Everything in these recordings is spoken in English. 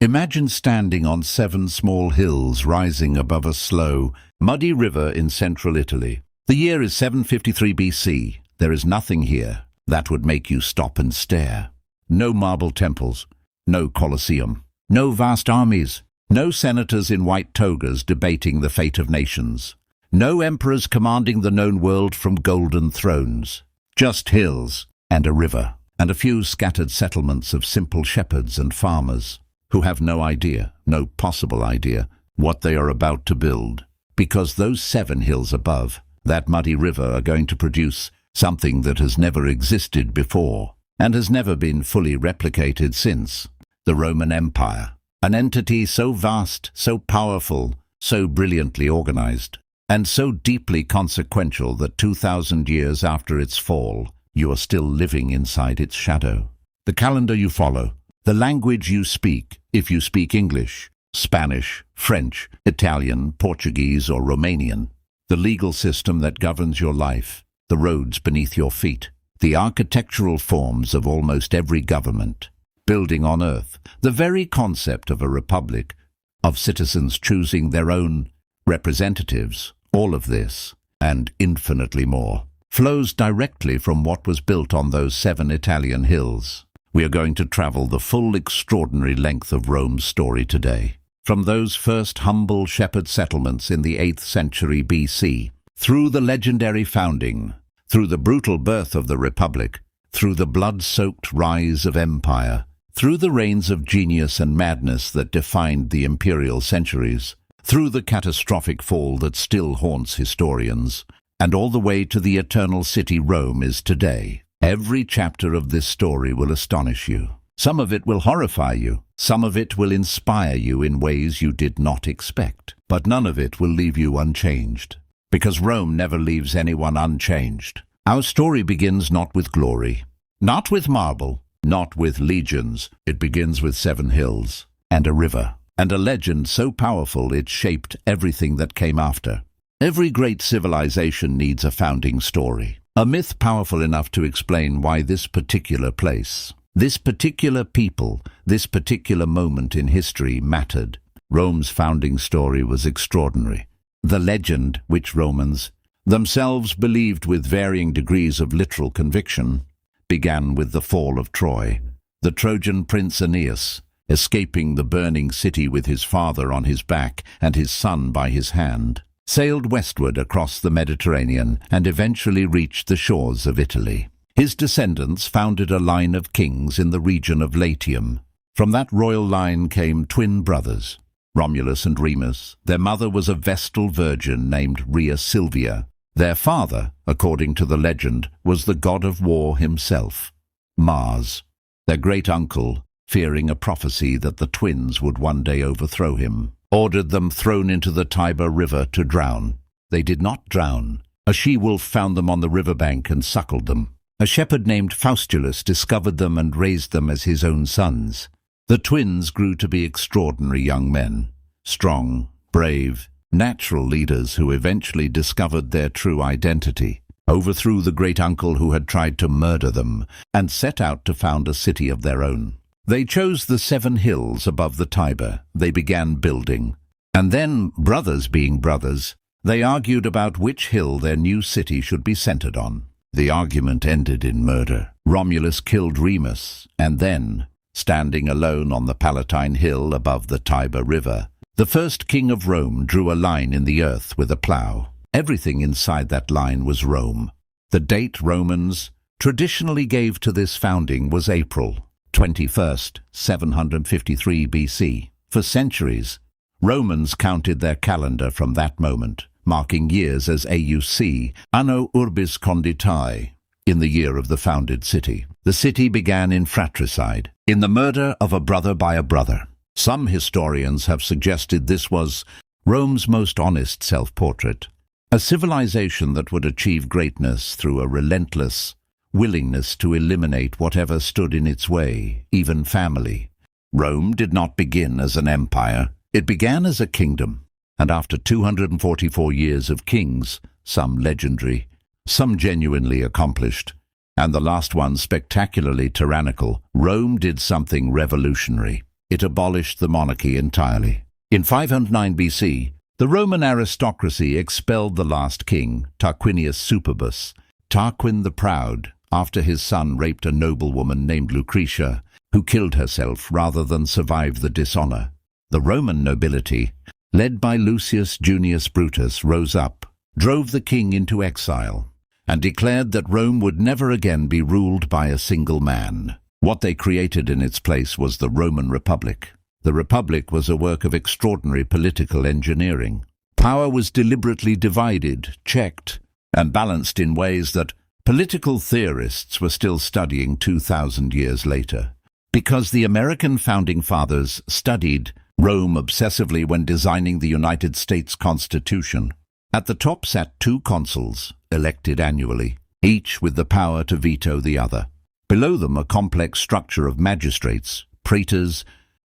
Imagine standing on 7 small hills rising above a slow, muddy river in central Italy. The year is 753 BC. There is nothing here that would make you stop and stare. No marble temples, no Colosseum, no vast armies, no senators in white togas debating the fate of nations, no emperors commanding the known world from golden thrones. Just hills and a river, and a few scattered settlements of simple shepherds and farmers who have no idea, no possible idea, what they are about to build. Because those 7 hills above, that muddy river, are going to produce something that has never existed before and has never been fully replicated since: the Roman Empire. An entity so vast, so powerful, so brilliantly organized, and so deeply consequential that 2,000 years after its fall, you are still living inside its shadow. The calendar you follow, the language you speak, if you speak English, Spanish, French, Italian, Portuguese, or Romanian, the legal system that governs your life, the roads beneath your feet, the architectural forms of almost every government, building on earth, the very concept of a republic, of citizens choosing their own representatives, all of this, and infinitely more, flows directly from what was built on those 7 Italian hills. We are going to travel the full extraordinary length of Rome's story today, from those first humble shepherd settlements in the 8th century BC, through the legendary founding, through the brutal birth of the Republic, through the blood-soaked rise of empire, through the reigns of genius and madness that defined the imperial centuries, through the catastrophic fall that still haunts historians, and all the way to the eternal city Rome is today. Every chapter of this story will astonish you. Some of it will horrify you. Some of it will inspire you in ways you did not expect. But none of it will leave you unchanged, because Rome never leaves anyone unchanged. Our story begins not with glory, not with marble, not with legions. It begins with 7 hills and a river, and a legend so powerful it shaped everything that came after. Every great civilization needs a founding story. A myth powerful enough to explain why this particular place, this particular people, this particular moment in history mattered. Rome's founding story was extraordinary. The legend, which Romans themselves believed with varying degrees of literal conviction, began with the fall of Troy. The Trojan prince Aeneas, escaping the burning city with his father on his back and his son by his hand, sailed westward across the Mediterranean and eventually reached the shores of Italy. His descendants founded a line of kings in the region of Latium. From that royal line came twin brothers, Romulus and Remus. Their mother was a Vestal virgin named Rhea Silvia. Their father, according to the legend, was the god of war himself, Mars. Their great-uncle, fearing a prophecy that the twins would one day overthrow him, ordered them thrown into the Tiber River to drown. They did not drown. A she-wolf found them on the riverbank and suckled them. A shepherd named Faustulus discovered them and raised them as his own sons. The twins grew to be extraordinary young men, strong, brave, natural leaders who eventually discovered their true identity, overthrew the great-uncle who had tried to murder them, and set out to found a city of their own. They chose the 7 hills above the Tiber. They began building. And then, brothers being brothers, they argued about which hill their new city should be centered on. The argument ended in murder. Romulus killed Remus, and then, standing alone on the Palatine Hill above the Tiber River, the first king of Rome drew a line in the earth with a plough. Everything inside that line was Rome. The date Romans traditionally gave to this founding was April 21st, 753 BC. For centuries, Romans counted their calendar from that moment, marking years as AUC, Anno Urbis Conditae, in the year of the founded city. The city began in fratricide, in the murder of a brother by a brother. Some historians have suggested this was Rome's most honest self-portrait, a civilization that would achieve greatness through a relentless willingness to eliminate whatever stood in its way, even family. Rome did not begin as an empire. It began as a kingdom, and after 244 years of kings, some legendary, some genuinely accomplished, and the last one spectacularly tyrannical, Rome did something revolutionary. it abolished the monarchy entirely. In 509 BC, the Roman aristocracy expelled the last king, Tarquinius Superbus. Tarquin the Proud, after his son raped a noblewoman named Lucretia, who killed herself rather than survive the dishonor. The Roman nobility, led by Lucius Junius Brutus, rose up, drove the king into exile, and declared that Rome would never again be ruled by a single man. What they created in its place was the Roman Republic. The Republic was a work of extraordinary political engineering. Power was deliberately divided, checked, and balanced in ways that political theorists were still studying 2,000 years later. Because the American founding fathers studied Rome obsessively when designing the United States Constitution. At the top sat two consuls, elected annually, each with the power to veto the other. Below them a complex structure of magistrates, praetors,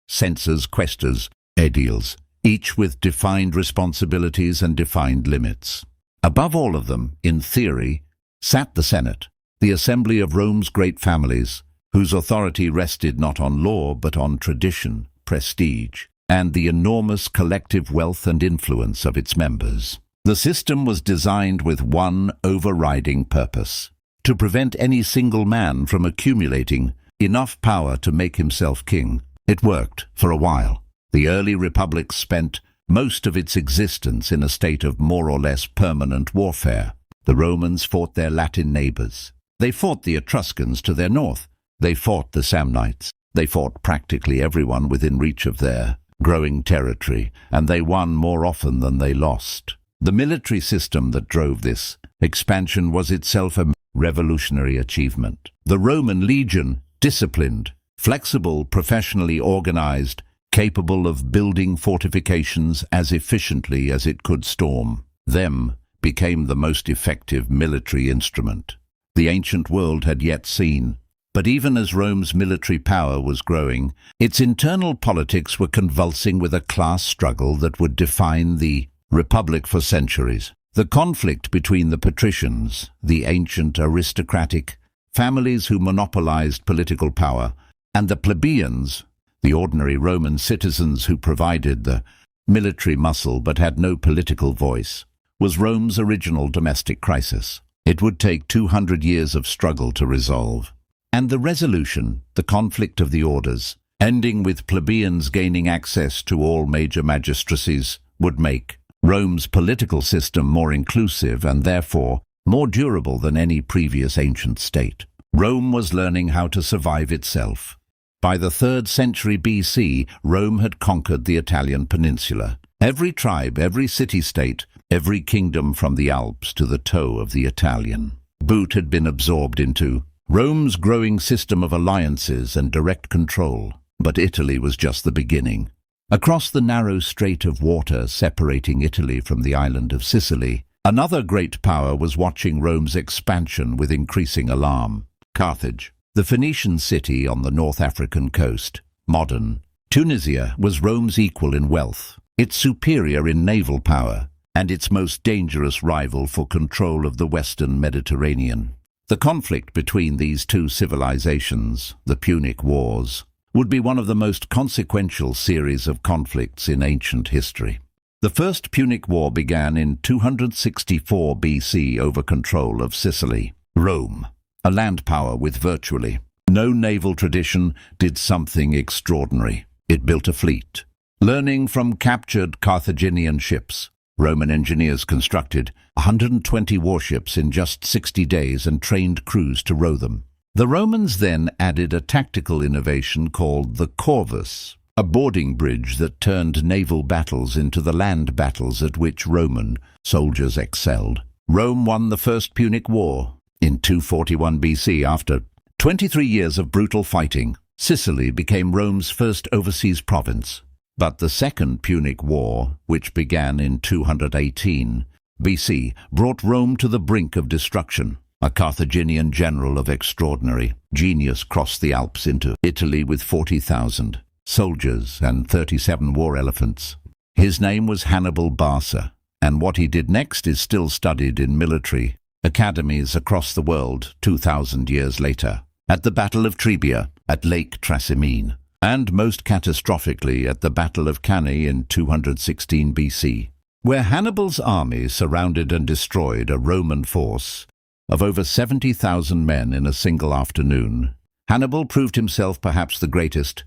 censors, quaestors, aediles, each with defined responsibilities and defined limits. Above all of them, in theory, sat the Senate, the assembly of Rome's great families, whose authority rested not on law but on tradition, prestige, and the enormous collective wealth and influence of its members. The system was designed with one overriding purpose: to prevent any single man from accumulating enough power to make himself king. It worked for a while. The early republic spent most of its existence in a state of more or less permanent warfare. The Romans fought their Latin neighbors. They fought the Etruscans to their north. They fought the Samnites. They fought practically everyone within reach of their growing territory, and they won more often than they lost. The military system that drove this expansion was itself a revolutionary achievement. The Roman legion, disciplined, flexible, professionally organized, capable of building fortifications as efficiently as it could storm them, became the most effective military instrument the ancient world had yet seen. But even as Rome's military power was growing, its internal politics were convulsing with a class struggle that would define the Republic for centuries. The conflict between the patricians, the ancient aristocratic families who monopolized political power, and the plebeians, the ordinary Roman citizens who provided the military muscle but had no political voice, was Rome's original domestic crisis. It would take 200 years of struggle to resolve. And the resolution, the conflict of the orders, ending with plebeians gaining access to all major magistracies, would make Rome's political system more inclusive and therefore more durable than any previous ancient state. Rome was learning how to survive itself. By the 3rd century BC, Rome had conquered the Italian peninsula. Every tribe, every city-state, every kingdom from the Alps to the toe of the Italian boot had been absorbed into Rome's growing system of alliances and direct control. But Italy was just the beginning. Across the narrow strait of water separating Italy from the island of Sicily, another great power was watching Rome's expansion with increasing alarm: Carthage. The Phoenician city on the North African coast, modern Tunisia, was Rome's equal in wealth, its superior in naval power, and its most dangerous rival for control of the Western Mediterranean. The conflict between these two civilizations, the Punic Wars, would be one of the most consequential series of conflicts in ancient history. The First Punic War began in 264 BC over control of Sicily. Rome, a land power with virtually no naval tradition, did something extraordinary. It built a fleet. Learning from captured Carthaginian ships, Roman engineers constructed 120 warships in just 60 days and trained crews to row them. The Romans then added a tactical innovation called the corvus, a boarding bridge that turned naval battles into the land battles at which Roman soldiers excelled. Rome won the First Punic War in 241 BC. After 23 years of brutal fighting, Sicily became Rome's first overseas province. But the Second Punic War, which began in 218 BC, brought Rome to the brink of destruction. A Carthaginian general of extraordinary genius crossed the Alps into Italy with 40,000 soldiers and 37 war elephants. His name was Hannibal Barca, and what he did next is still studied in military academies across the world 2,000 years later. At the Battle of Trebia, at Lake Trasimene, and most catastrophically at the Battle of Cannae in 216 BC, where Hannibal's army surrounded and destroyed a Roman force of over 70,000 men in a single afternoon. Hannibal proved himself perhaps the greatest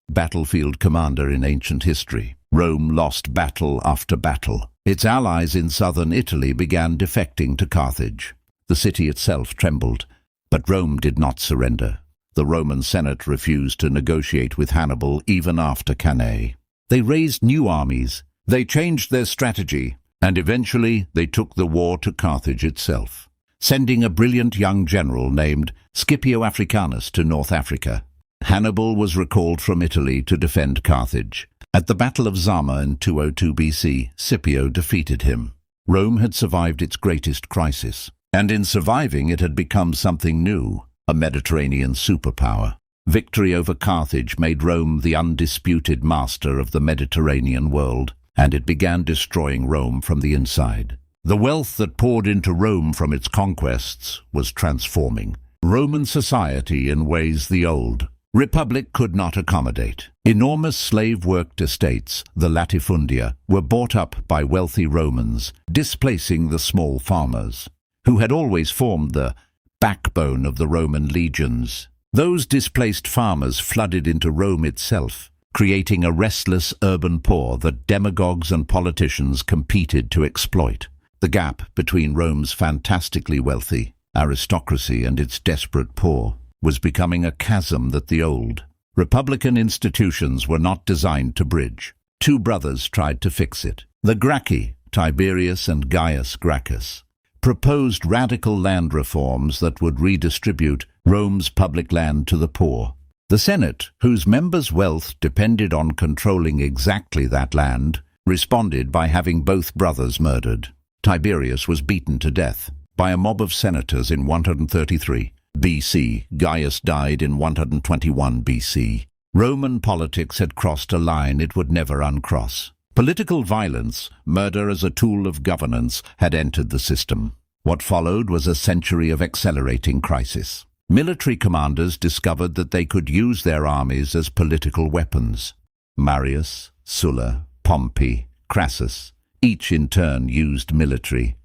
battlefield commander in ancient history. Rome lost battle after battle. Its allies in southern Italy began defecting to Carthage. The city itself trembled, but Rome did not surrender. The Roman Senate refused to negotiate with Hannibal even after Cannae. They raised new armies, they changed their strategy, and eventually they took the war to Carthage itself, sending a brilliant young general named Scipio Africanus to North Africa. Hannibal was recalled from Italy to defend Carthage. At the Battle of Zama in 202 BC, Scipio defeated him. Rome had survived its greatest crisis, and in surviving it had become something new, a Mediterranean superpower. Victory over Carthage made Rome the undisputed master of the Mediterranean world, and it began destroying Rome from the inside. The wealth that poured into Rome from its conquests was transforming Roman society in ways the old Republic could not accommodate. Enormous slave-worked estates, the latifundia, were bought up by wealthy Romans, displacing the small farmers, who had always formed the backbone of the Roman legions. Those displaced farmers flooded into Rome itself, creating a restless urban poor that demagogues and politicians competed to exploit. The gap between Rome's fantastically wealthy aristocracy and its desperate poor was becoming a chasm that the old Republican institutions were not designed to bridge. Two brothers tried to fix it. The Gracchi, Tiberius and Gaius Gracchus, proposed radical land reforms that would redistribute Rome's public land to the poor. The Senate, whose members' wealth depended on controlling exactly that land, responded by having both brothers murdered. Tiberius was beaten to death by a mob of senators in 133 BC. Gaius died in 121 BC. Roman politics had crossed a line it would never uncross. Political violence, murder as a tool of governance, had entered the system. What followed was a century of accelerating crisis. Military commanders discovered that they could use their armies as political weapons. Marius, Sulla, Pompey, Crassus, each in turn used military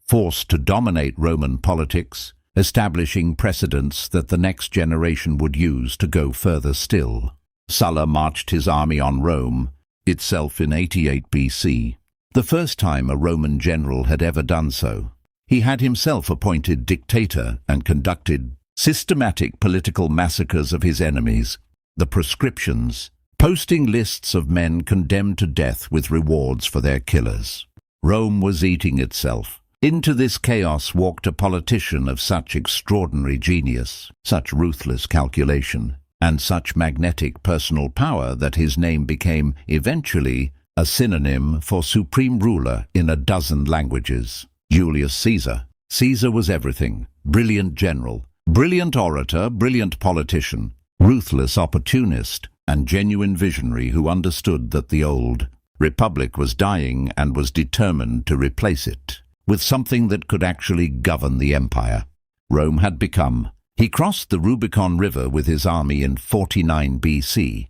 force to dominate Roman politics, establishing precedents that the next generation would use to go further still. Sulla marched his army on Rome itself in 88 BC, the first time a Roman general had ever done so. He had himself appointed dictator and conducted systematic political massacres of his enemies, the proscriptions, posting lists of men condemned to death with rewards for their killers. Rome was eating itself. Into this chaos walked a politician of such extraordinary genius, such ruthless calculation, and such magnetic personal power that his name became, eventually, a synonym for supreme ruler in a dozen languages. Julius Caesar. Caesar was everything: brilliant general, brilliant orator, brilliant politician, ruthless opportunist, and genuine visionary who understood that the old Republic was dying and was determined to replace it with something that could actually govern the empire. Rome had become. He crossed the Rubicon River with his army in 49 BC,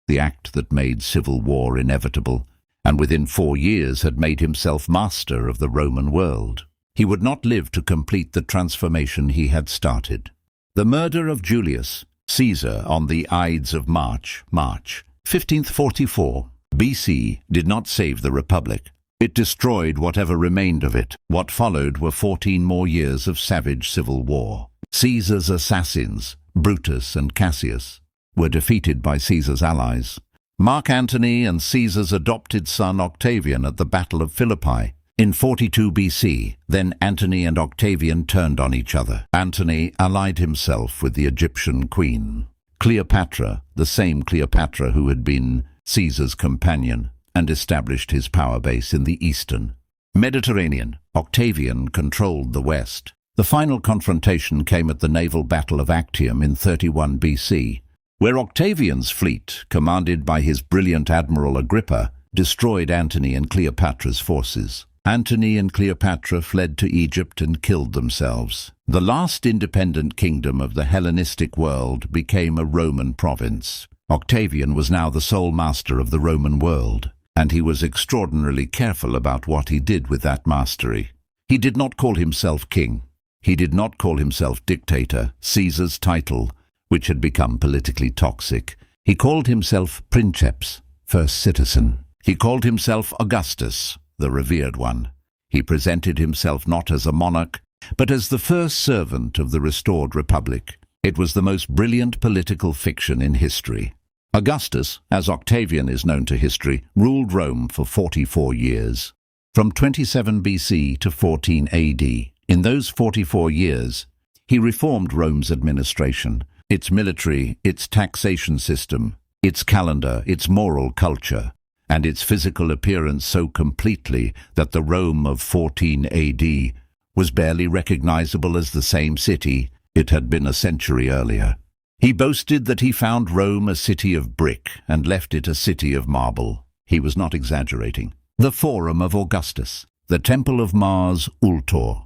the act that made civil war inevitable, and within 4 years had made himself master of the Roman world. He would not live to complete the transformation he had started. The murder of Julius Caesar on the Ides of March 1544 BC did not save the Republic. It destroyed whatever remained of it. What followed were 14 more years of savage civil war. Caesar's assassins, Brutus and Cassius, were defeated by Caesar's allies. Mark Antony and Caesar's adopted son Octavian at the Battle of Philippi in 42 BC. Then Antony and Octavian turned on each other. Antony allied himself with the Egyptian queen, Cleopatra, the same Cleopatra who had been Caesar's companion, and established his power base in the eastern Mediterranean. Octavian controlled the west. The final confrontation came at the naval battle of Actium in 31 BC, where Octavian's fleet, commanded by his brilliant admiral Agrippa, destroyed Antony and Cleopatra's forces. Antony and Cleopatra fled to Egypt and killed themselves. The last independent kingdom of the Hellenistic world became a Roman province. Octavian was now the sole master of the Roman world, and he was extraordinarily careful about what he did with that mastery. He did not call himself king. He did not call himself dictator, Caesar's title, which had become politically toxic. He called himself princeps, first citizen. He called himself Augustus, the revered one. He presented himself not as a monarch, but as the first servant of the restored republic. It was the most brilliant political fiction in history. Augustus, as Octavian is known to history, ruled Rome for 44 years, from 27 BC to 14 AD. In those 44 years, he reformed Rome's administration, its military, its taxation system, its calendar, its moral culture, and its physical appearance so completely that the Rome of 14 AD was barely recognizable as the same city it had been a century earlier. He boasted that he found Rome a city of brick and left it a city of marble. He was not exaggerating. The Forum of Augustus, the Temple of Mars Ultor,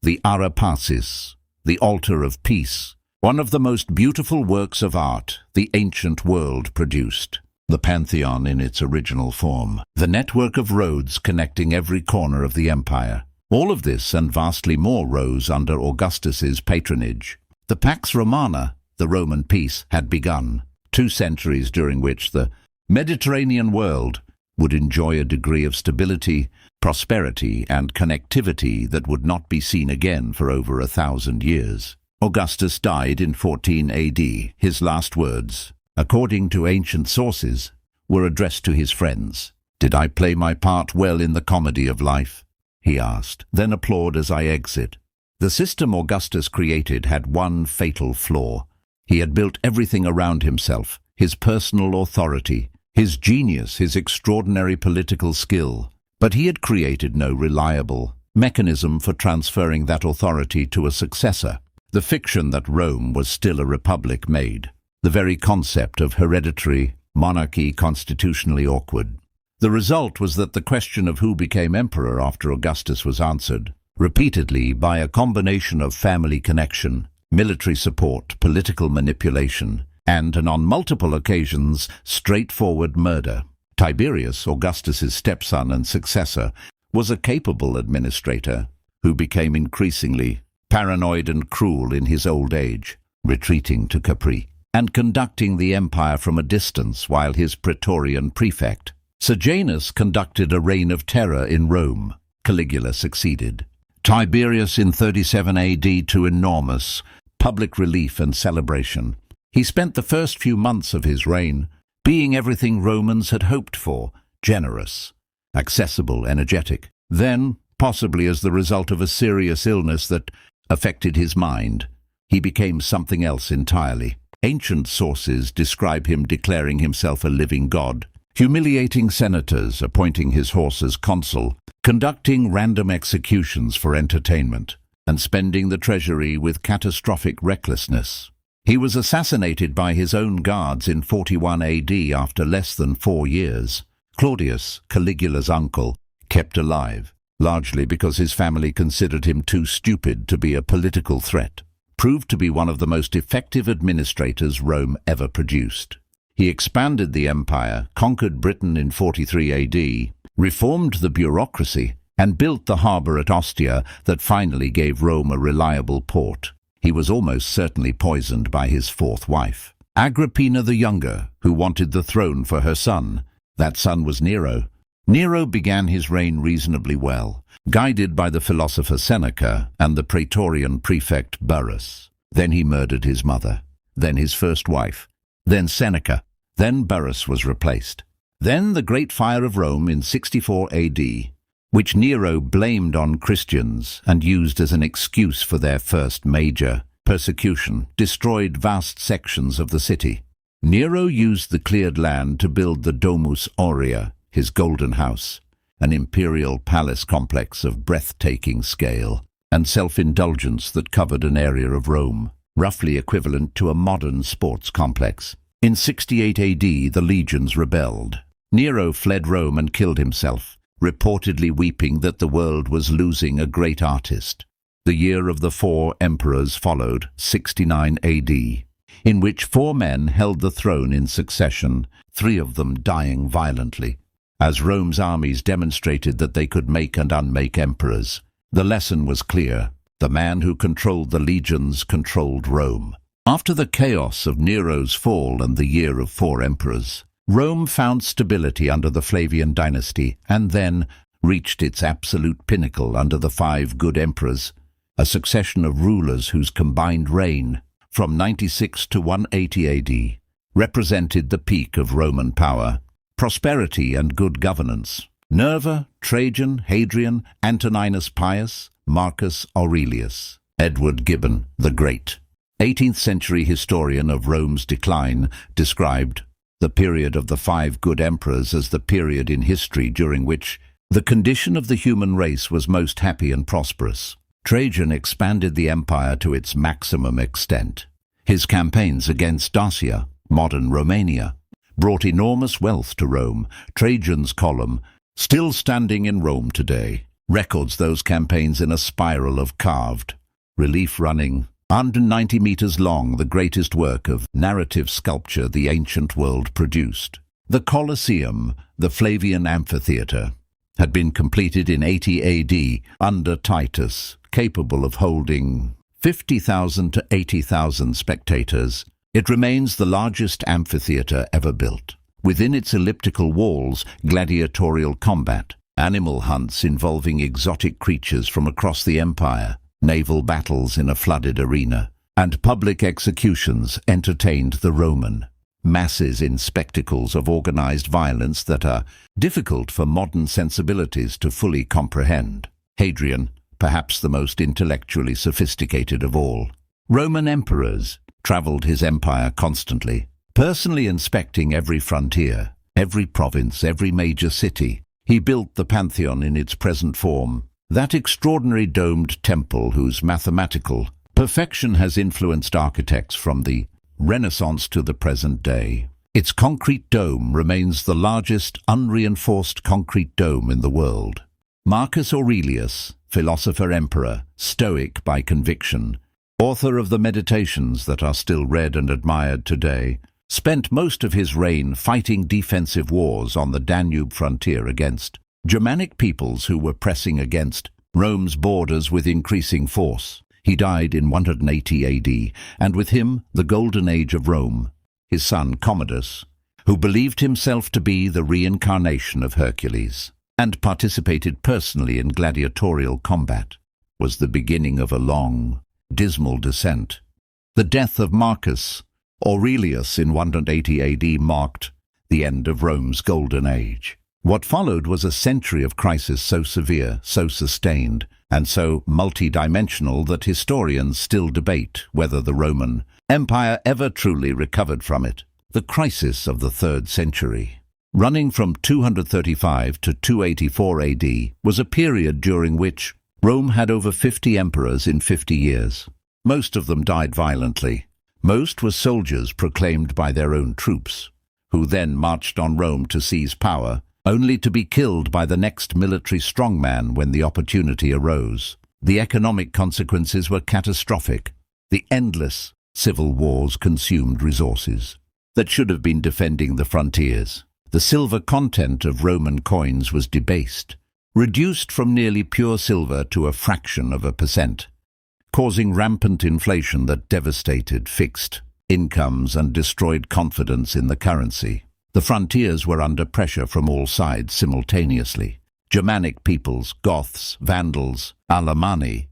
the Arapacis, the Altar of Peace, one of the most beautiful works of art the ancient world produced. The Pantheon in its original form, the network of roads connecting every corner of the empire. All of this and vastly more rose under Augustus's patronage. The Pax Romana, the Roman peace, had begun, 2 centuries during which the Mediterranean world would enjoy a degree of stability, prosperity, and connectivity that would not be seen again for over 1,000 years. Augustus died in 14 AD. His last words, according to ancient sources, were addressed to his friends. "Did I play my part well in the comedy of life?" he asked, then applaud as I exit. The system Augustus created had one fatal flaw. He had built everything around himself, his personal authority, his genius, his extraordinary political skill. But he had created no reliable mechanism for transferring that authority to a successor. The fiction that Rome was still a republic made the very concept of hereditary monarchy constitutionally awkward. The result was that the question of who became emperor after Augustus was answered, repeatedly by a combination of family connection, military support, political manipulation, and on multiple occasions, straightforward murder. Tiberius, Augustus's stepson and successor, was a capable administrator who became increasingly paranoid and cruel in his old age, retreating to Capri, and conducting the empire from a distance while his praetorian prefect, Sejanus, conducted a reign of terror in Rome. Caligula succeeded. Tiberius in 37 AD to enormous public relief and celebration. He spent the first few months of his reign being everything Romans had hoped for, generous, accessible, energetic. Then, possibly as the result of a serious illness that affected his mind, he became something else entirely. Ancient sources describe him declaring himself a living god, humiliating senators, appointing his horse as consul, conducting random executions for entertainment, and spending the treasury with catastrophic recklessness. He was assassinated by his own guards in 41 AD after less than 4 years. Claudius, Caligula's uncle, kept alive, largely because his family considered him too stupid to be a political threat, proved to be one of the most effective administrators Rome ever produced. He expanded the empire, conquered Britain in 43 AD, reformed the bureaucracy, and built the harbour at Ostia that finally gave Rome a reliable port. He was almost certainly poisoned by his 4th wife, Agrippina the Younger, who wanted the throne for her son. That son was Nero. Nero began his reign reasonably well, guided by the philosopher Seneca and the praetorian prefect Burrus. Then he murdered his mother, then his first wife, then Seneca, then Burrus was replaced. Then the Great Fire of Rome in 64 AD, which Nero blamed on Christians and used as an excuse for their first major persecution, destroyed vast sections of the city. Nero used the cleared land to build the Domus Aurea, his golden house, an imperial palace complex of breathtaking scale and self-indulgence that covered an area of Rome, roughly equivalent to a modern sports complex. In 68 AD, the legions rebelled. Nero fled Rome and killed himself, reportedly weeping that the world was losing a great artist. The year of the 4 emperors followed, 69 AD. in which 4 men held the throne in succession, 3 of them dying violently. As Rome's armies demonstrated that they could make and unmake emperors, the lesson was clear. The man who controlled the legions controlled Rome. After the chaos of Nero's fall and the year of 4 emperors, Rome found stability under the Flavian dynasty and then reached its absolute pinnacle under the 5 good emperors, a succession of rulers whose combined reign, from 96 to 180 AD, represented the peak of Roman power, prosperity and good governance. Nerva, Trajan, Hadrian, Antoninus Pius, Marcus Aurelius. Edward Gibbon, the Great, 18th century historian of Rome's decline, described the period of the 5 good emperors as the period in history during which the condition of the human race was most happy and prosperous. Trajan expanded the empire to its maximum extent. His campaigns against Dacia, modern Romania, brought enormous wealth to Rome. Trajan's column, still standing in Rome today, records those campaigns in a spiral of carved relief running 190 meters long, the greatest work of narrative sculpture the ancient world produced. The Colosseum, the Flavian amphitheater, had been completed in 80 AD under Titus, capable of holding 50,000 to 80,000 spectators. It remains the largest amphitheater ever built. Within its elliptical walls, gladiatorial combat, animal hunts involving exotic creatures from across the empire, naval battles in a flooded arena, and public executions entertained the Roman masses in spectacles of organized violence that are difficult for modern sensibilities to fully comprehend. Hadrian, perhaps the most intellectually sophisticated of all Roman emperors, traveled his empire constantly, personally inspecting every frontier, every province, every major city. He built the Pantheon in its present form, that extraordinary domed temple whose mathematical perfection has influenced architects from the Renaissance to the present day. Its concrete dome remains the largest unreinforced concrete dome in the world. Marcus Aurelius, philosopher-emperor, stoic by conviction, author of the Meditations that are still read and admired today, spent most of his reign fighting defensive wars on the Danube frontier against Germanic peoples who were pressing against Rome's borders with increasing force. He died in 180 AD, and with him the golden age of Rome. His son Commodus, who believed himself to be the reincarnation of Hercules, and participated personally in gladiatorial combat, was the beginning of a long, dismal descent. The death of Marcus Aurelius in 180 AD marked the end of Rome's golden age. What followed was a century of crisis so severe, so sustained, and so multidimensional that historians still debate whether the Roman Empire ever truly recovered from it. The crisis of the 3rd century, running from 235 to 284 AD, was a period during which Rome had over 50 emperors in 50 years. Most of them died violently. Most were soldiers proclaimed by their own troops, who then marched on Rome to seize power, only to be killed by the next military strongman when the opportunity arose. The economic consequences were catastrophic. The endless civil wars consumed resources that should have been defending the frontiers. The silver content of Roman coins was debased, reduced from nearly pure silver to a fraction of a percent, causing rampant inflation that devastated fixed incomes and destroyed confidence in the currency. The frontiers were under pressure from all sides simultaneously. Germanic peoples, Goths, Vandals, Alemanni,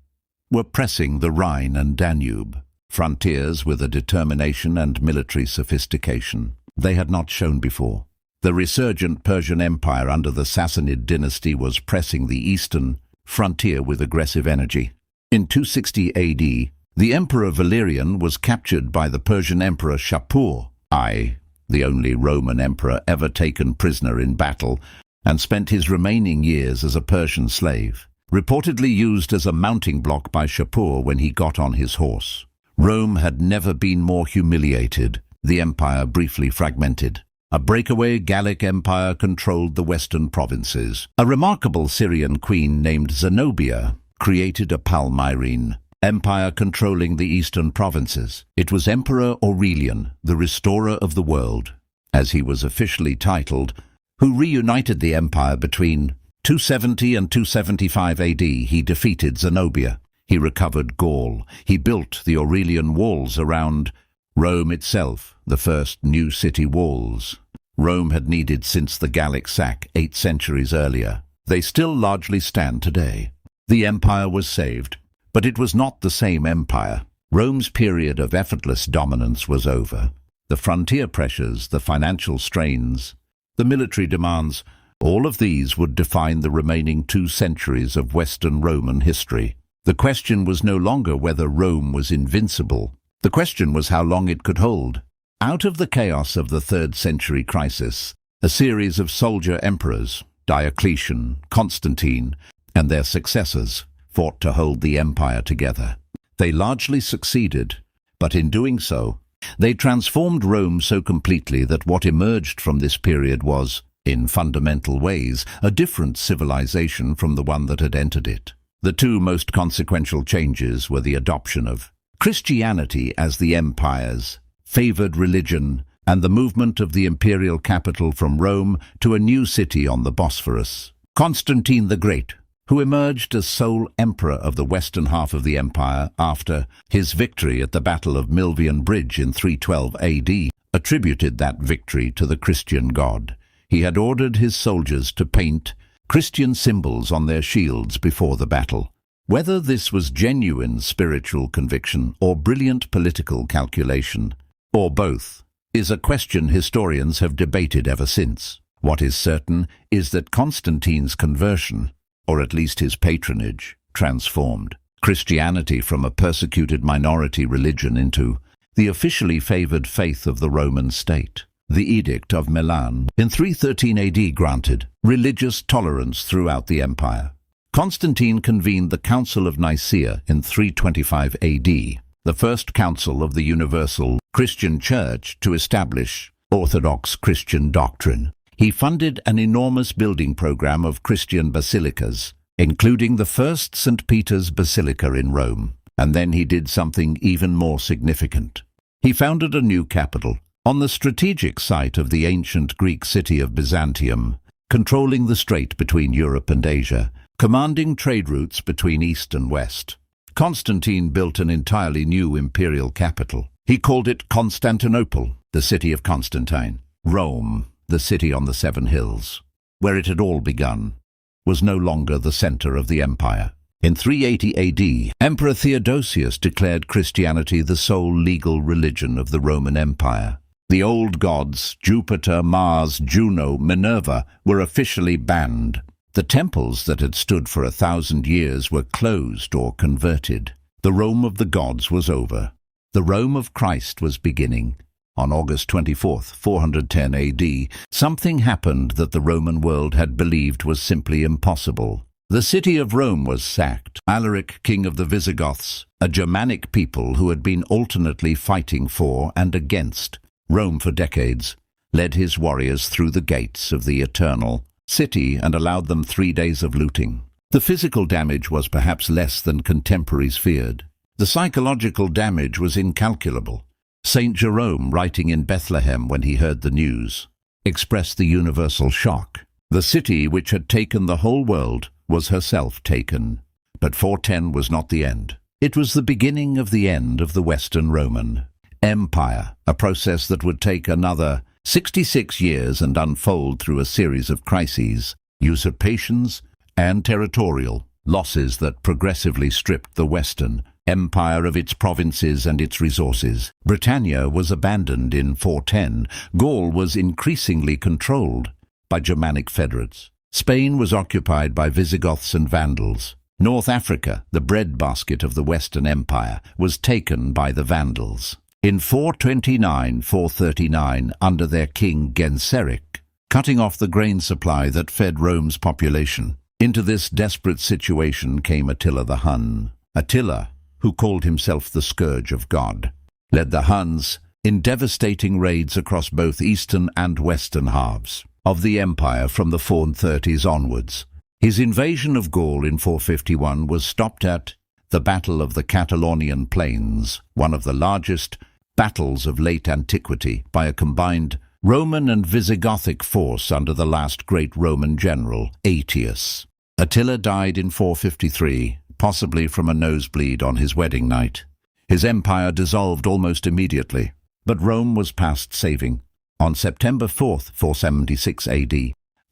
were pressing the Rhine and Danube, frontiers with a determination and military sophistication they had not shown before. The resurgent Persian Empire under the Sassanid dynasty was pressing the eastern frontier with aggressive energy. In 260 AD, the Emperor Valerian was captured by the Persian Emperor Shapur I, the only Roman emperor ever taken prisoner in battle, and spent his remaining years as a Persian slave, reportedly used as a mounting block by Shapur when he got on his horse. Rome had never been more humiliated. The empire briefly fragmented. A breakaway Gallic empire controlled the western provinces. A remarkable Syrian queen named Zenobia created a Palmyrene empire controlling the eastern provinces. It was Emperor Aurelian, the restorer of the world, as he was officially titled, who reunited the empire between 270 and 275 AD. He defeated Zenobia. He recovered Gaul. He built the Aurelian walls around Rome itself, the first new city walls Rome had needed since the Gallic sack 8 centuries earlier. They still largely stand today. The empire was saved, but it was not the same empire. Rome's period of effortless dominance was over. The frontier pressures, the financial strains, the military demands, all of these would define the remaining 2 centuries of Western Roman history. The question was no longer whether Rome was invincible. The question was how long it could hold. Out of the chaos of the 3rd century crisis, a series of soldier emperors, Diocletian, Constantine, and their successors, fought to hold the empire together. They largely succeeded, but in doing so, they transformed Rome so completely that what emerged from this period was, in fundamental ways, a different civilization from the one that had entered it. The 2 most consequential changes were the adoption of Christianity as the empire's favored religion and the movement of the imperial capital from Rome to a new city on the Bosphorus. Constantine the Great, who emerged as sole emperor of the western half of the empire after his victory at the Battle of Milvian Bridge in 312 AD, attributed that victory to the Christian god. He had ordered his soldiers to paint Christian symbols on their shields before the battle. Whether this was genuine spiritual conviction or brilliant political calculation, or both, is a question historians have debated ever since. What is certain is that Constantine's conversion, or at least his patronage, transformed Christianity from a persecuted minority religion into the officially favored faith of the Roman state. The Edict of Milan in 313 AD granted religious tolerance throughout the empire. Constantine convened the Council of Nicaea in 325 AD, the first council of the Universal Christian Church to establish Orthodox Christian doctrine. He funded an enormous building program of Christian basilicas, including the first St. Peter's Basilica in Rome. And then he did something even more significant. He founded a new capital on the strategic site of the ancient Greek city of Byzantium, controlling the strait between Europe and Asia, commanding trade routes between East and West. Constantine built an entirely new imperial capital. He called it Constantinople, the city of Constantine. Rome, the city on the 7 hills, where it had all begun, was no longer the center of the empire. In 380 AD, Emperor Theodosius declared Christianity the sole legal religion of the Roman Empire. The old gods, Jupiter, Mars, Juno, Minerva, were officially banned. The temples that had stood for 1,000 years were closed or converted. The Rome of the gods was over. The Rome of Christ was beginning. On August 24, 410 AD, something happened that the Roman world had believed was simply impossible. The city of Rome was sacked. Alaric, king of the Visigoths, a Germanic people who had been alternately fighting for and against Rome for decades, led his warriors through the gates of the eternal city and allowed them 3 days of looting. The physical damage was perhaps less than contemporaries feared. The psychological damage was incalculable. Saint Jerome, writing in Bethlehem when he heard the news, expressed the universal shock. The city which had taken the whole world was herself taken. But 410 was not the end. It was the beginning of the end of the Western Roman Empire, a process that would take another 66 years and unfold through a series of crises, usurpations, and territorial losses that progressively stripped the Western Empire of its provinces and its resources. Britannia was abandoned in 410. Gaul was increasingly controlled by Germanic federates. Spain was occupied by Visigoths and Vandals. North Africa, the breadbasket of the Western Empire, was taken by the Vandals. In 429–439, under their king Genseric, cutting off the grain supply that fed Rome's population. Into this desperate situation came Attila the Hun. Attila, who called himself the Scourge of God, led the Huns in devastating raids across both eastern and western halves of the empire from the 430s onwards. His invasion of Gaul in 451 was stopped at the Battle of the Catalonian Plains, one of the largest battles of late antiquity by a combined Roman and Visigothic force under the last great Roman general, Aetius. Attila died in 453, possibly from a nosebleed on his wedding night. His empire dissolved almost immediately, but Rome was past saving. On September 4th, 476 AD,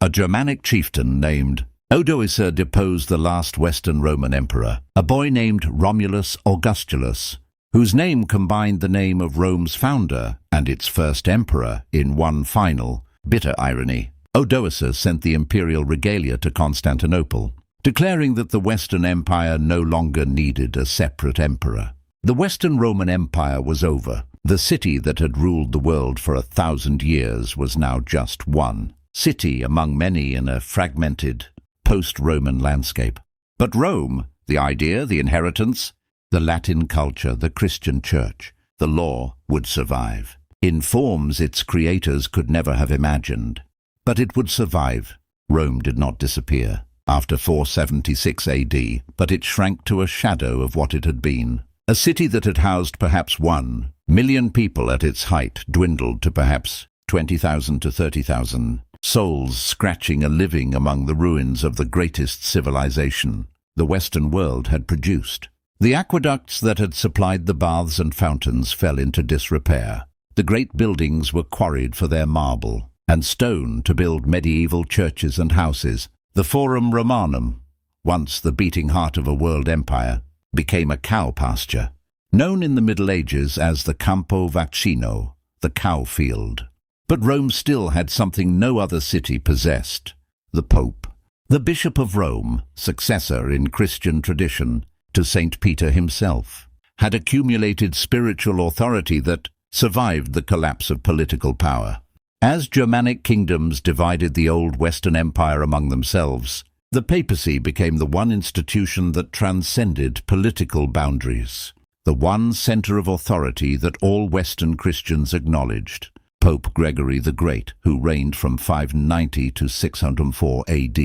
a Germanic chieftain named Odoacer deposed the last Western Roman emperor, a boy named Romulus Augustulus, whose name combined the name of Rome's founder and its first emperor in one final, bitter irony. Odoacer sent the imperial regalia to Constantinople, declaring that the Western Empire no longer needed a separate emperor. The Western Roman Empire was over. The city that had ruled the world for 1,000 years was now just one city among many in a fragmented, post-Roman landscape. But Rome, the idea, the inheritance, the Latin culture, the Christian church, the law would survive, in forms its creators could never have imagined. But it would survive. Rome did not disappear after 476 AD, but it shrank to a shadow of what it had been. A city that had housed perhaps 1 million people at its height dwindled to perhaps 20,000 to 30,000, souls scratching a living among the ruins of the greatest civilization the Western world had produced. The aqueducts that had supplied the baths and fountains fell into disrepair. The great buildings were quarried for their marble and stone to build medieval churches and houses. The Forum Romanum, once the beating heart of a world empire, became a cow pasture, known in the Middle Ages as the Campo Vaccino, the cow field. But Rome still had something no other city possessed: the Pope. The Bishop of Rome, successor in Christian tradition to Saint Peter himself, had accumulated spiritual authority that survived the collapse of political power. As Germanic kingdoms divided the old Western Empire among themselves, the papacy became the one institution that transcended political boundaries, the one center of authority that all Western Christians acknowledged. Pope Gregory the Great, who reigned from 590 to 604 AD,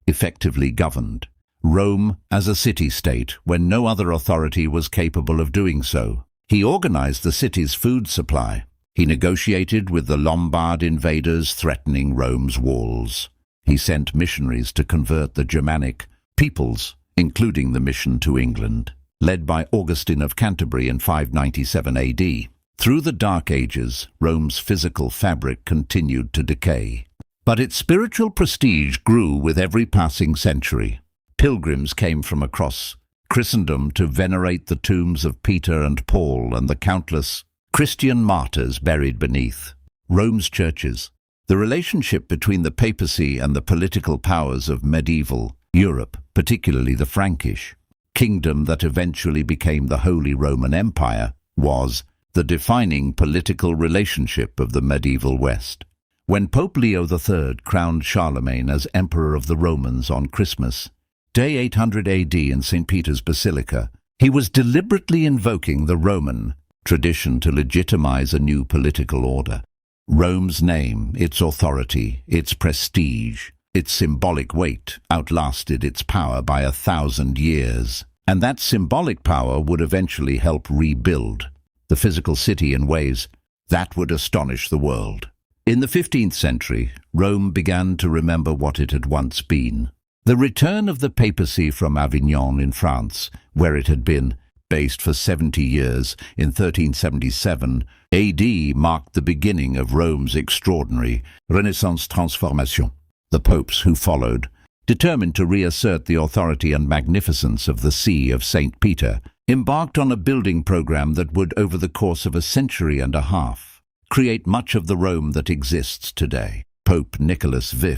effectively governed Rome as a city-state when no other authority was capable of doing so. He organized the city's food supply. He negotiated with the Lombard invaders threatening Rome's walls. He sent missionaries to convert the Germanic peoples, including the mission to England, led by Augustine of Canterbury in 597 AD. Through the Dark Ages, Rome's physical fabric continued to decay. But its spiritual prestige grew with every passing century. Pilgrims came from across Christendom to venerate the tombs of Peter and Paul and the countless Christian martyrs buried beneath Rome's churches. The relationship between the papacy and the political powers of medieval Europe, particularly the Frankish kingdom that eventually became the Holy Roman Empire, was the defining political relationship of the medieval West. When Pope Leo III crowned Charlemagne as Emperor of the Romans on Christmas Day 800 AD in St. Peter's Basilica, he was deliberately invoking the Roman tradition to legitimize a new political order. Rome's name, its authority, its prestige, its symbolic weight outlasted its power by 1,000 years, and that symbolic power would eventually help rebuild the physical city in ways that would astonish the world. In the 15th century, Rome began to remember what it had once been. The return of the papacy from Avignon in France, where it had been based for 70 years in 1377 AD, marked the beginning of Rome's extraordinary Renaissance transformation. The popes who followed, determined to reassert the authority and magnificence of the See of St. Peter, embarked on a building program that would, over the course of a century and a half, create much of the Rome that exists today. Pope Nicholas V,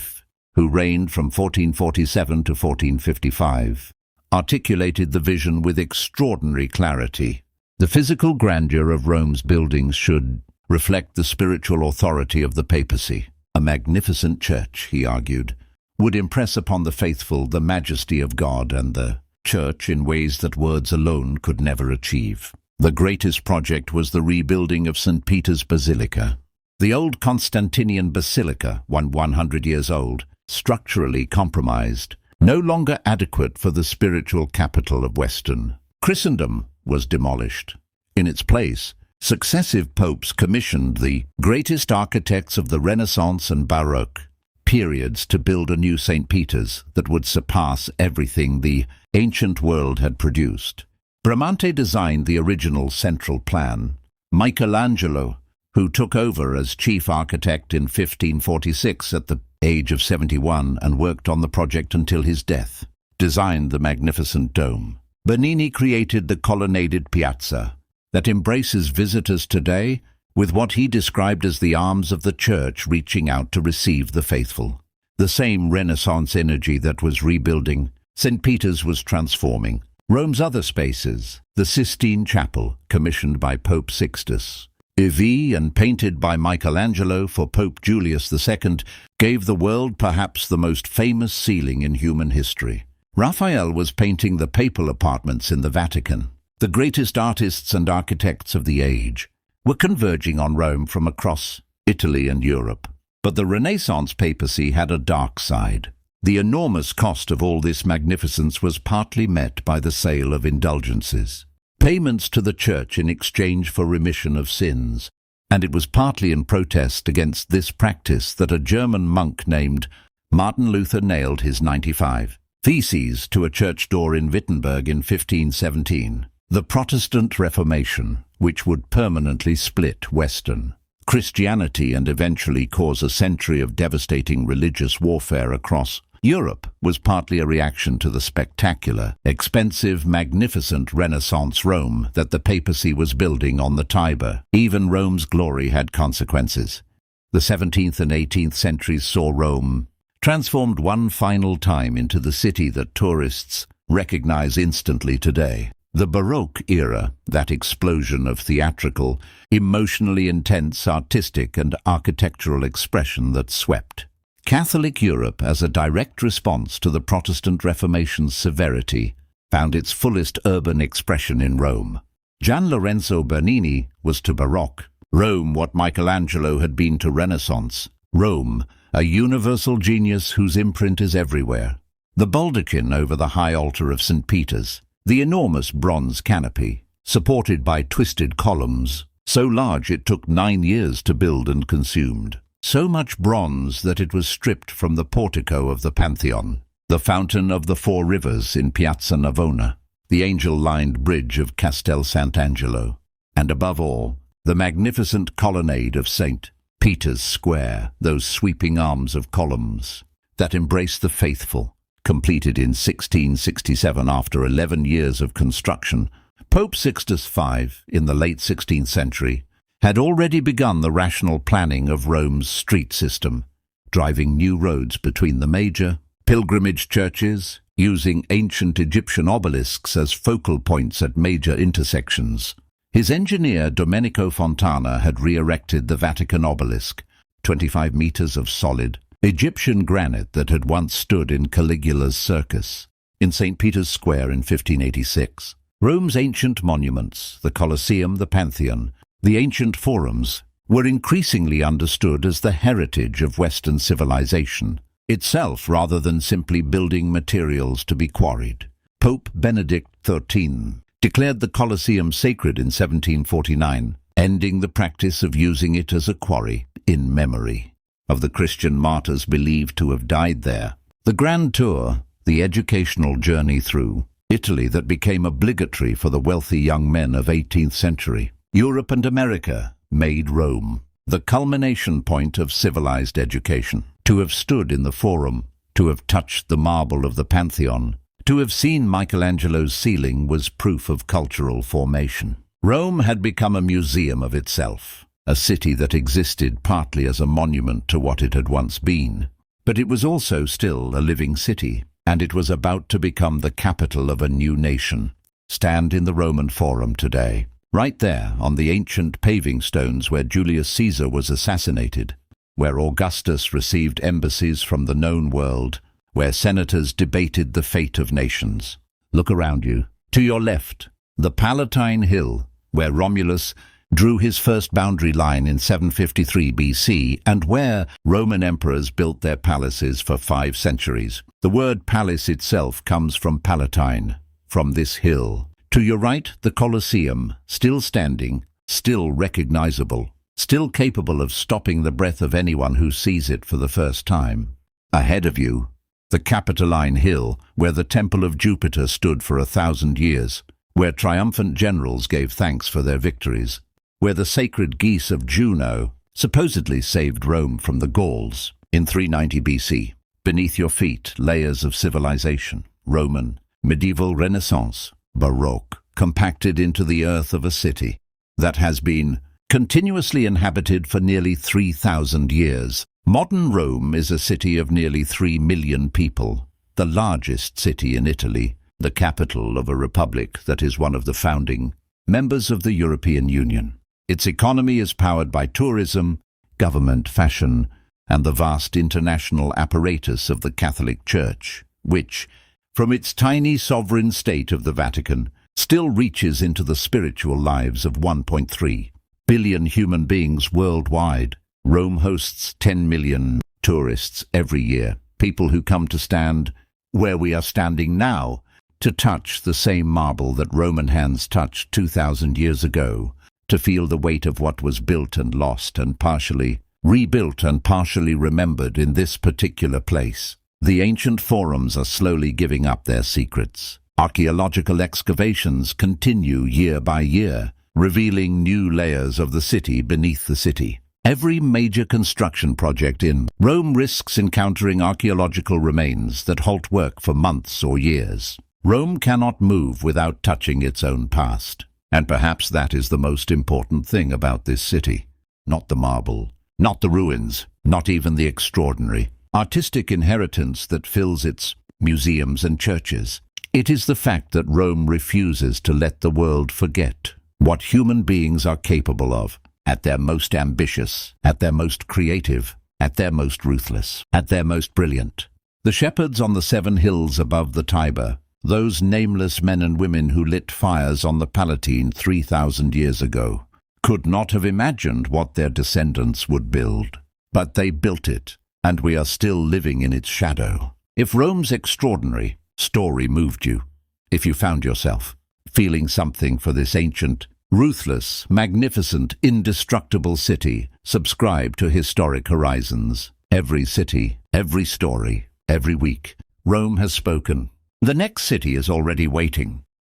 who reigned from 1447 to 1455, articulated the vision with extraordinary clarity. The physical grandeur of Rome's buildings should reflect the spiritual authority of the papacy. A magnificent church, he argued, would impress upon the faithful the majesty of God and the church in ways that words alone could never achieve. The greatest project was the rebuilding of St. Peter's Basilica. The old Constantinian Basilica, 100 years old, structurally compromised, no longer adequate for the spiritual capital of Western Christendom was demolished. In its place, successive popes commissioned the greatest architects of the Renaissance and Baroque periods to build a new St. Peter's that would surpass everything the ancient world had produced. Bramante designed the original central plan. Michelangelo, who took over as chief architect in 1546 at the age of 71 and worked on the project until his death, designed the magnificent dome. Bernini created the colonnaded piazza that embraces visitors today with what he described as the arms of the church reaching out to receive the faithful. The same Renaissance energy that was rebuilding, St. Peter's was transforming. Rome's other spaces, the Sistine Chapel, commissioned by Pope Sixtus IV and painted by Michelangelo for Pope Julius II, gave the world perhaps the most famous ceiling in human history. Raphael was painting the papal apartments in the Vatican. The greatest artists and architects of the age were converging on Rome from across Italy and Europe. But the Renaissance papacy had a dark side. The enormous cost of all this magnificence was partly met by the sale of indulgences, payments to the church in exchange for remission of sins, and it was partly in protest against this practice that a German monk named Martin Luther nailed his 95 Theses to a church door in Wittenberg in 1517. The Protestant Reformation, which would permanently split Western Christianity and eventually cause a century of devastating religious warfare across Europe, was partly a reaction to the spectacular, expensive, magnificent Renaissance Rome that the papacy was building on the Tiber. Even Rome's glory had consequences. The 17th and 18th centuries saw Rome transformed one final time into the city that tourists recognize instantly today. The Baroque era, that explosion of theatrical, emotionally intense artistic and architectural expression that swept Catholic Europe as a direct response to the Protestant Reformation's severity, found its fullest urban expression in Rome. Gian Lorenzo Bernini was to Baroque Rome what Michelangelo had been to Renaissance. Rome, a universal genius whose imprint is everywhere. The baldachin over the high altar of St. Peter's, the enormous bronze canopy, supported by twisted columns, so large it took 9 years to build and consumed. So much bronze that it was stripped from the portico of the Pantheon, the fountain of the Four Rivers in Piazza Navona, the angel-lined bridge of Castel Sant'Angelo, and above all, the magnificent colonnade of St. Peter's Square, those sweeping arms of columns that embrace the faithful. Completed in 1667 after 11 years of construction, Pope Sixtus V, in the late 16th century, had already begun the rational planning of Rome's street system, driving new roads between the major pilgrimage churches, using ancient Egyptian obelisks as focal points at major intersections. His engineer Domenico Fontana had re-erected the Vatican obelisk, 25 meters of solid Egyptian granite that had once stood in Caligula's circus, in St. Peter's Square in 1586. Rome's ancient monuments, the Colosseum, the Pantheon, the ancient forums, were increasingly understood as the heritage of Western civilization itself rather than simply building materials to be quarried. Pope Benedict XIII declared the Colosseum sacred in 1749, ending the practice of using it as a quarry in memory of the Christian martyrs believed to have died there. The Grand Tour, the educational journey through Italy that became obligatory for the wealthy young men of 18th century, Europe and America, made Rome the culmination point of civilized education. To have stood in the Forum, to have touched the marble of the Pantheon, to have seen Michelangelo's ceiling was proof of cultural formation. Rome had become a museum of itself, a city that existed partly as a monument to what it had once been. But it was also still a living city, and it was about to become the capital of a new nation. Stand in the Roman Forum today, right there on the ancient paving stones where Julius Caesar was assassinated, where Augustus received embassies from the known world, where senators debated the fate of nations. Look around you. To your left, the Palatine Hill, where Romulus drew his first boundary line in 753 BC, and where Roman emperors built their palaces for 5 centuries. The word palace itself comes from Palatine, from this hill. To your right, the Colosseum, still standing, still recognizable, still capable of stopping the breath of anyone who sees it for the first time. Ahead of you, the Capitoline Hill, where the Temple of Jupiter stood for 1,000 years, where triumphant generals gave thanks for their victories, where the sacred geese of Juno supposedly saved Rome from the Gauls in 390 BC. Beneath your feet, layers of civilization, Roman, medieval, Renaissance, Baroque, compacted into the earth of a city that has been continuously inhabited for nearly 3,000 years. Modern Rome is a city of nearly 3 million people, the largest city in Italy, the capital of a republic that is one of the founding members of the European Union. Its economy is powered by tourism, government, fashion, and the vast international apparatus of the Catholic Church, which, from its tiny sovereign state of the Vatican, still reaches into the spiritual lives of 1.3 billion human beings worldwide. Rome hosts 10 million tourists every year, people who come to stand where we are standing now, to touch the same marble that Roman hands touched 2,000 years ago, to feel the weight of what was built and lost and partially rebuilt and partially remembered in this particular place. The ancient forums are slowly giving up their secrets. Archaeological excavations continue year by year, revealing new layers of the city beneath the city. Every major construction project in Rome risks encountering archaeological remains that halt work for months or years. Rome cannot move without touching its own past. And perhaps that is the most important thing about this city. Not the marble, not the ruins, not even the extraordinary artistic inheritance that fills its museums and churches. It is the fact that Rome refuses to let the world forget what human beings are capable of, at their most ambitious, at their most creative, at their most ruthless, at their most brilliant. The shepherds on the 7 hills above the Tiber, those nameless men and women who lit fires on the Palatine 3,000 years ago, could not have imagined what their descendants would build. But they built it, and we are still living in its shadow. If Rome's extraordinary story moved you, if you found yourself feeling something for this ancient, ruthless, magnificent, indestructible city, subscribe to Historic Horizons. Every city, every story, every week, Rome has spoken. The next city is already waiting.